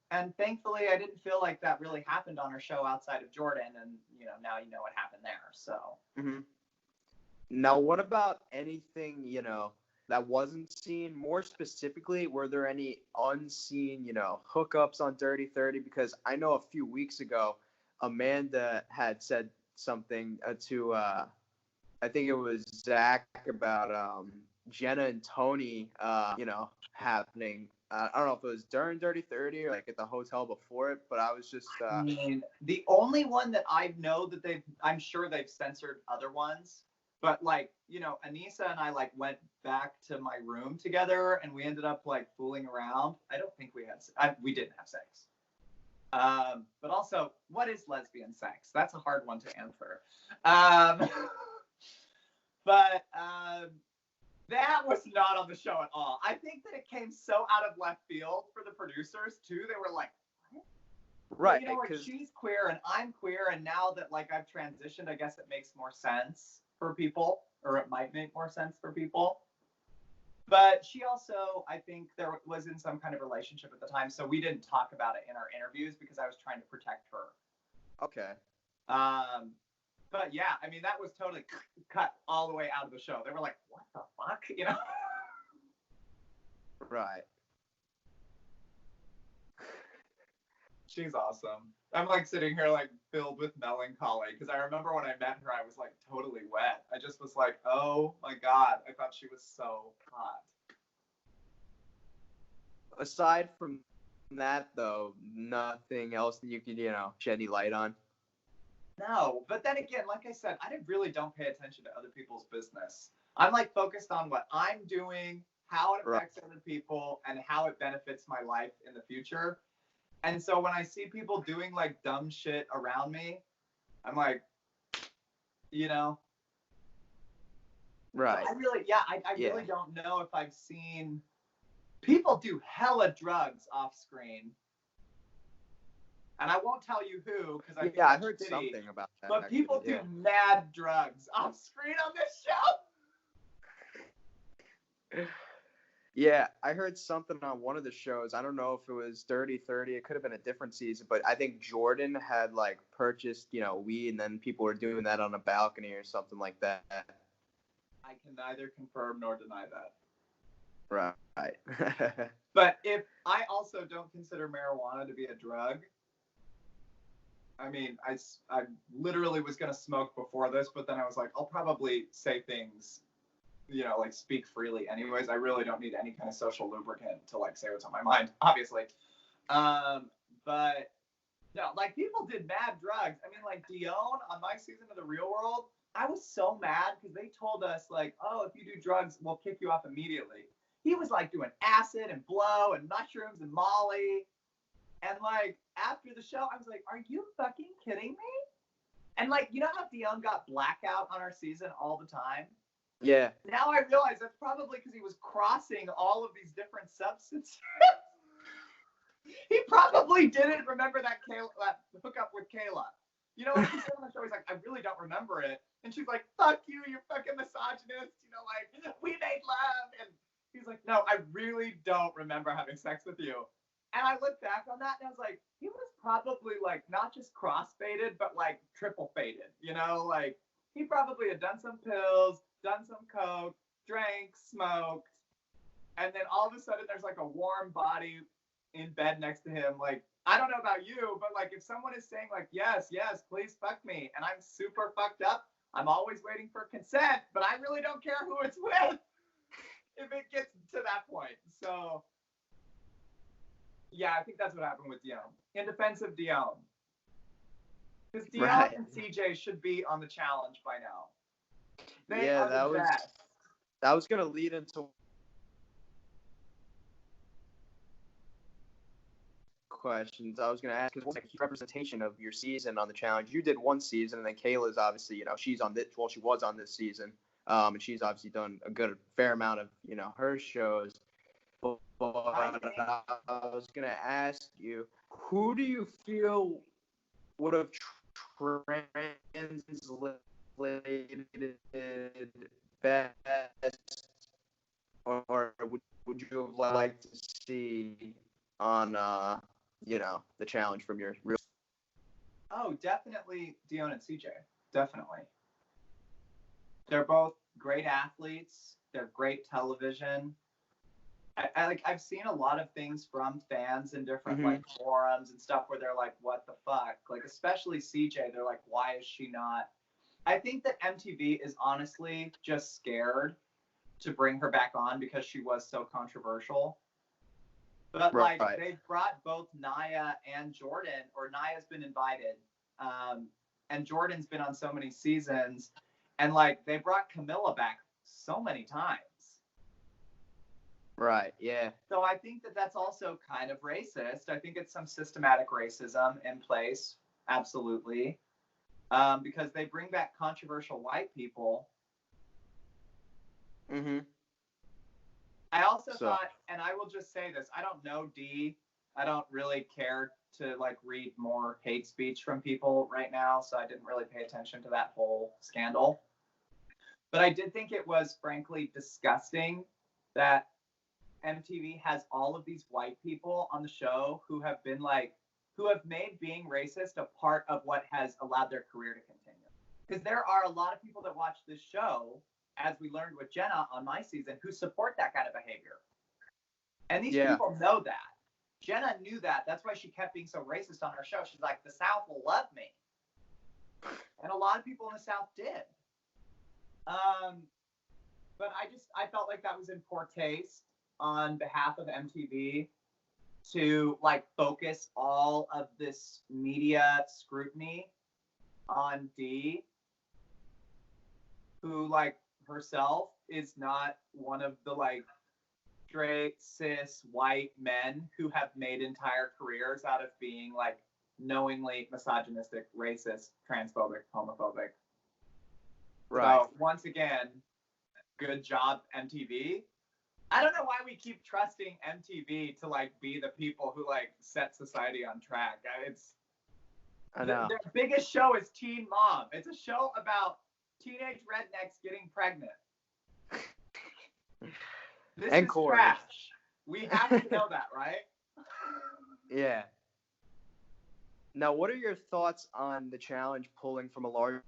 And thankfully, I didn't feel like that really happened on our show outside of Jordan. And, now you know what happened there. So. Mm-hmm. Now, what about anything, that wasn't seen? More specifically, were there any unseen, hookups on Dirty 30? Because I know a few weeks ago, Amanda had said something to, I think it was Zach, about Jenna and Tony, happening. I don't know if it was during Dirty 30 or like at the hotel before it, but I was just. I mean, the only one that I know that I'm sure they've censored other ones, but like, Anissa and I like went back to my room together and we ended up like fooling around. I don't think we didn't have sex. But also, what is lesbian sex? That's a hard one to answer. But that was not on the show at all. I think that it came so out of left field for the producers too. They were like, what? Right, because she's queer and I'm queer, and now that like I've transitioned, I guess it makes more sense for people, or it might make more sense for people. But she also, I think, there was in some kind of relationship at the time, so we didn't talk about it in our interviews because I was trying to protect her. Okay. But yeah, I mean, that was totally cut all the way out of the show. They were like, what the fuck? Right. She's awesome. I'm like sitting here like filled with melancholy because I remember when I met her, I was like totally wet. I just was like, oh my God. I thought she was so hot. Aside from that, though, nothing else that you could, shed any light on? No, but then again, like I said, I really don't pay attention to other people's business. I'm like focused on what I'm doing, how it affects other people, and how it benefits my life in the future. And so when I see people doing like dumb shit around me, I'm like, Right. I really don't know if I've seen people do hella drugs off screen. And I won't tell you who, because I heard something about that. But actually, people do mad drugs off screen on this show. Yeah, I heard something on one of the shows. I don't know if it was Dirty 30. It could have been a different season, but I think Jordan had like purchased, weed, and then people were doing that on a balcony or something like that. I can neither confirm nor deny that. Right. But if I also don't consider marijuana to be a drug, I mean, I literally was going to smoke before this, but then I was like, I'll probably say things, like speak freely anyways. I really don't need any kind of social lubricant to like say what's on my mind, obviously. But no, like people did mad drugs. I mean, like Dion on my season of The Real World, I was so mad because they told us like, oh, if you do drugs, we'll kick you off immediately. He was like doing acid and blow and mushrooms and Molly. And like after the show, I was like, are you fucking kidding me? And like, you know how Dion got blackout on our season all the time? Yeah. Now I realize that's probably because he was crossing all of these different substances. He probably didn't remember that hookup with Kayla. When she said on the show, he's like, I really don't remember it. And she's like, fuck you, you're fucking misogynist. Like, we made love. And he's like, no, I really don't remember having sex with you. And I looked back on that and I was like, he was probably like not just cross-faded, but like triple-faded, like he probably had done some pills, done some coke, drank, smoked, and then all of a sudden there's like a warm body in bed next to him. Like, I don't know about you, but like if someone is saying like, yes, please fuck me, and I'm super fucked up, I'm always waiting for consent, but I really don't care who it's with if it gets to that point. So yeah, I think that's what happened with Dion. In defense of Dion. Because Dion and CJ should be on the challenge by now. They are the best. That was going to lead into questions I was going to ask, because what's like representation of your season on the challenge? You did one season, and then Kayla's obviously, she's on this, she was on this season, and she's obviously done a fair amount of, her shows. But I was going to ask you, who do you feel would have translated best, or would you have liked to see on, the challenge from your real? Oh, definitely Dion and CJ. Definitely. They're both great athletes. They're great television. I've seen a lot of things from fans in different like forums and stuff where they're like, what the fuck? Like, especially CJ, they're like, why is she not? I think that MTV is honestly just scared to bring her back on because she was so controversial. But like, they've brought both Naya and Jordan, or Naya's been invited, and Jordan's been on so many seasons, and like they brought Camilla back so many times. Right, yeah. So I think that that's also kind of racist. I think it's some systematic racism in place, absolutely, because they bring back controversial white people. I also thought, and I will just say this, I don't know D. I don't really care to like read more hate speech from people right now, so I didn't really pay attention to that whole scandal. But I did think it was frankly disgusting that MTV has all of these white people on the show who have been like, who have made being racist a part of what has allowed their career to continue. Because there are a lot of people that watch this show, as we learned with Jenna on my season, who support that kind of behavior. And these people know that. Jenna knew that. That's why she kept being so racist on her show. She's like, the South will love me. And a lot of people in the South did. But I felt like that was in poor taste on behalf of MTV to like focus all of this media scrutiny on D, who like herself is not one of the like straight cis white men who have made entire careers out of being like knowingly misogynistic, racist, transphobic, homophobic. Right. So once again, good job MTV. I don't know why we keep trusting MTV to like be the people who like set society on track. I know. Their biggest show is Teen Mom. It's a show about teenage rednecks getting pregnant. This is trash. We have to know that, right? Yeah. Now, what are your thoughts on the challenge pulling from a larger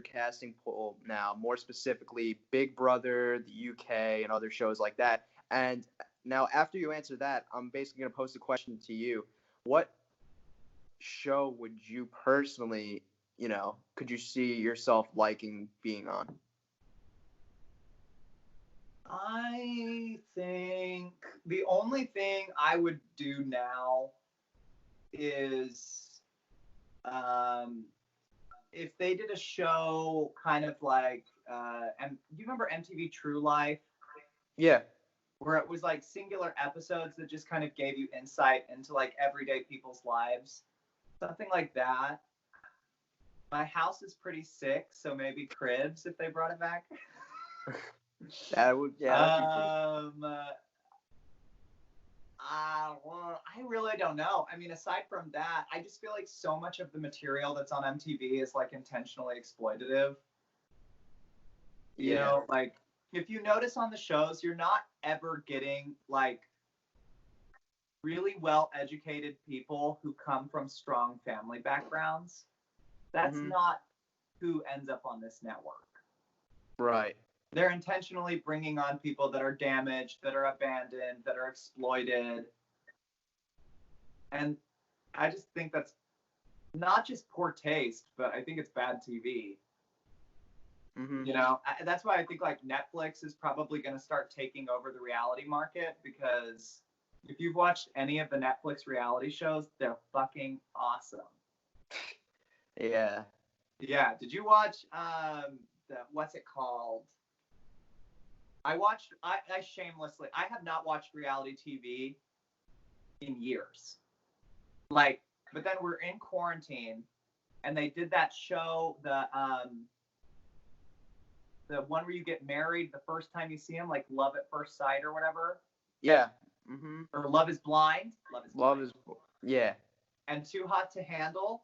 casting pool now, more specifically Big Brother, the UK, and other shows like that? And now, after you answer that, I'm basically going to pose a question to you. What show would you personally, could you see yourself liking being on? I think the only thing I would do now is if they did a show kind of like, do you remember MTV True Life? Yeah. Where it was like singular episodes that just kind of gave you insight into like everyday people's lives. Something like that. My house is pretty sick, so maybe Cribs if they brought it back. That would, well, I really don't know. I mean, aside from that, I just feel like so much of the material that's on MTV is like intentionally exploitative. You know, like if you notice on the shows, you're not ever getting like really well-educated people who come from strong family backgrounds. That's not who ends up on this network. Right. They're intentionally bringing on people that are damaged, that are abandoned, that are exploited. And I just think that's not just poor taste, but I think it's bad TV. You know, that's why I think like Netflix is probably going to start taking over the reality market, because if you've watched any of the Netflix reality shows, they're fucking awesome. Yeah. Yeah. Did you watch what's it called? I shamelessly, I have not watched reality TV in years. Like, but then we're in quarantine and they did that show, the one where you get married the first time you see him, like Love at First Sight or whatever. Yeah. Or Love is Blind. Yeah. And Too Hot to Handle.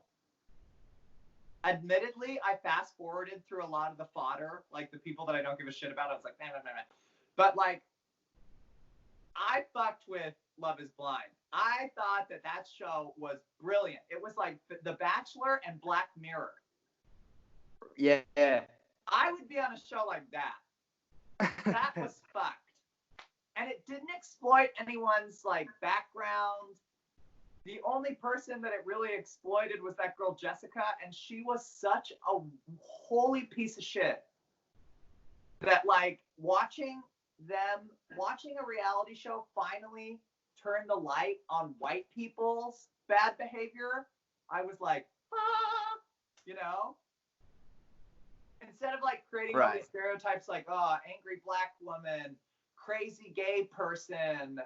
Admittedly, I fast forwarded through a lot of the fodder, like the people that I don't give a shit about. I was like, nah. But like, I fucked with Love is Blind. I thought that show was brilliant. It was like The Bachelor and Black Mirror. Yeah. I would be on a show like that. That was fucked. And it didn't exploit anyone's like background. The only person that it really exploited was that girl Jessica, and she was such a holy piece of shit that like watching a reality show finally turn the light on white people's bad behavior, I was like, ah, you know? Instead of like creating all these stereotypes like, oh, angry black woman, crazy gay person,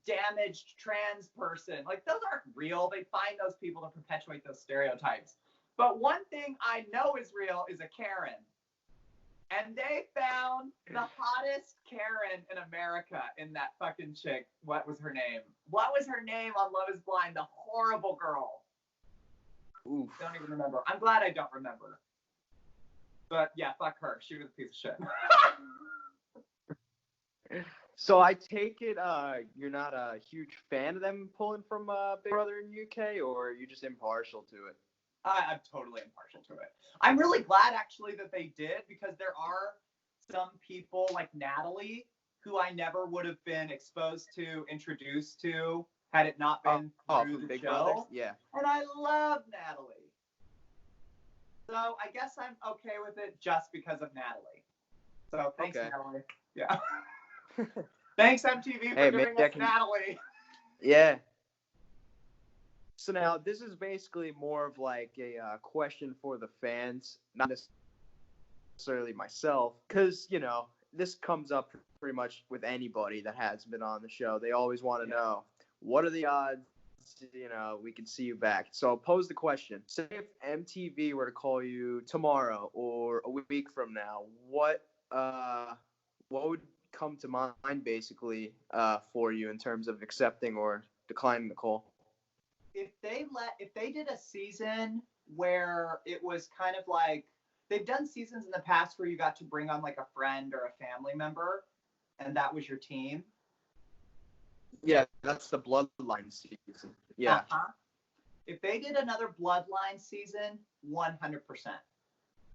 damaged trans person. Like, those aren't real. They find those people to perpetuate those stereotypes. But one thing I know is real is a Karen. And they found the hottest Karen in America in that fucking chick. What was her name? What was her name on Love is Blind? The horrible girl. Oof. Don't even remember. I'm glad I don't remember. But yeah, fuck her. She was a piece of shit. So I take it you're not a huge fan of them pulling from Big Brother in UK, or are you just impartial to it? I'm totally impartial to it. I'm really glad actually that they did, because there are some people like Natalie who I never would have been exposed to, introduced to, had it not been through the Big show. Brother? Yeah. And I love Natalie. So I guess I'm okay with it just because of Natalie. So thanks, Natalie. Yeah. Thanks, MTV, for giving us Natalie. Yeah. So now this is basically more of like a question for the fans, not necessarily myself, because, you know, this comes up pretty much with anybody that has been on the show. They always want to know, what are the odds, you know, we can see you back? So I'll pose the question. Say if MTV were to call you tomorrow or a week from now, what would come to mind basically for you in terms of accepting or declining the call? If they did a season where it was kind of like, they've done seasons in the past where you got to bring on like a friend or a family member, and that was your team. Yeah, that's the Bloodline season. Yeah. Uh-huh. If they did another Bloodline season, 100%.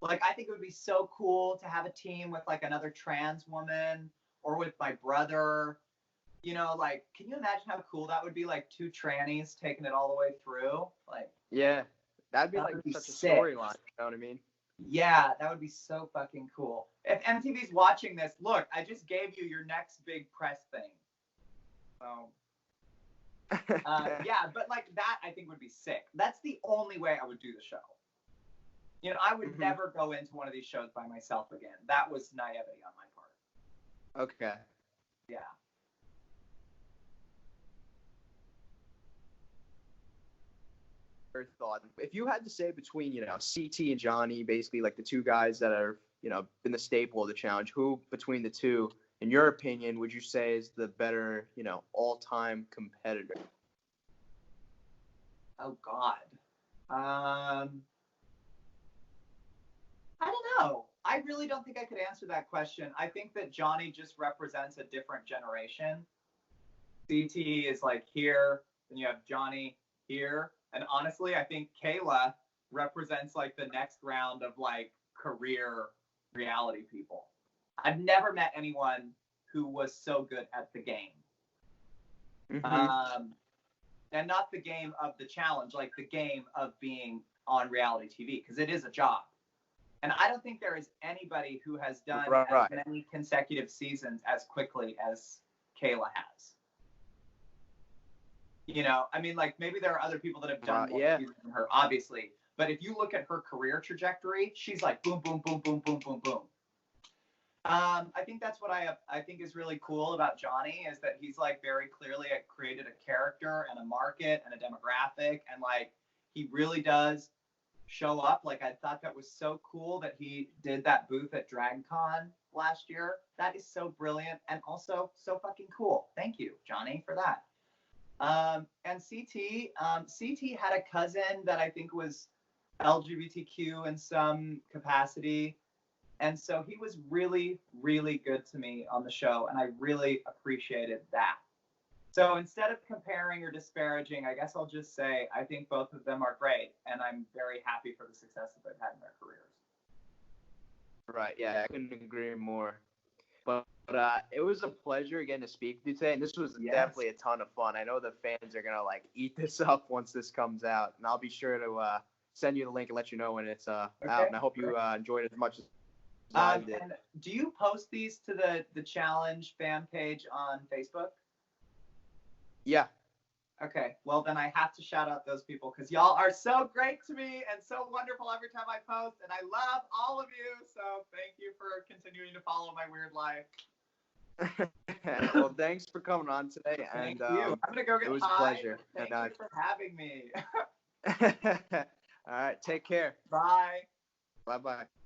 Like, I think it would be so cool to have a team with like another trans woman or with my brother. You know, like, can you imagine how cool that would be? Like, two trannies taking it all the way through. Like, yeah, that'd be like such a storyline. You know what I mean? Yeah, that would be so fucking cool. If MTV's watching this, look, I just gave you your next big press thing. So, yeah, but like that, I think would be sick. That's the only way I would do the show. You know, I would never go into one of these shows by myself again. That was naivety on my part. Okay. Yeah. Thought, if you had to say between, you know, CT and Johnny, basically like the two guys that are, you know, been the staple of the challenge, who between the two, in your opinion, would you say is the better, you know, all-time competitor? Oh God. I don't know. I really don't think I could answer that question. I think that Johnny just represents a different generation. CT is like here, then you have Johnny here. And honestly, I think Kayla represents like the next round of like career reality people. I've never met anyone who was so good at the game. And not the game of the challenge, like the game of being on reality TV, because it is a job. And I don't think there is anybody who has done as many consecutive seasons as quickly as Kayla has. You know, I mean, like, maybe there are other people that have done more seasons than her, obviously. But if you look at her career trajectory, she's like boom, boom, boom, boom, boom, boom, boom. I think that's what I think is really cool about Johnny, is that he's like very clearly created a character and a market and a demographic, and like he really does show up. Like, I thought that was so cool that he did that booth at DragCon last year. That is so brilliant and also so fucking cool. Thank you, Johnny, for that. And CT had a cousin that I think was LGBTQ in some capacity. And so he was really, really good to me on the show, and I really appreciated that. So instead of comparing or disparaging, I guess I'll just say I think both of them are great, and I'm very happy for the success that they've had in their careers. Right, yeah, I couldn't agree more. But it was a pleasure getting to speak with you today, and this was Yes. definitely a ton of fun. I know the fans are gonna like eat this up once this comes out, and I'll be sure to send you the link and let you know when it's out. And I hope you enjoyed it as much as I did. And do you post these to the challenge fan page on Facebook? Yeah. Okay, well then I have to shout out those people because y'all are so great to me and so wonderful every time I post, and I love all of you. So thank you for continuing to follow my weird life. Well, thanks for coming on today, Thank and you. I'm gonna go get it was high. a pleasure. Thank you for having me. All right, take care. Bye. Bye bye.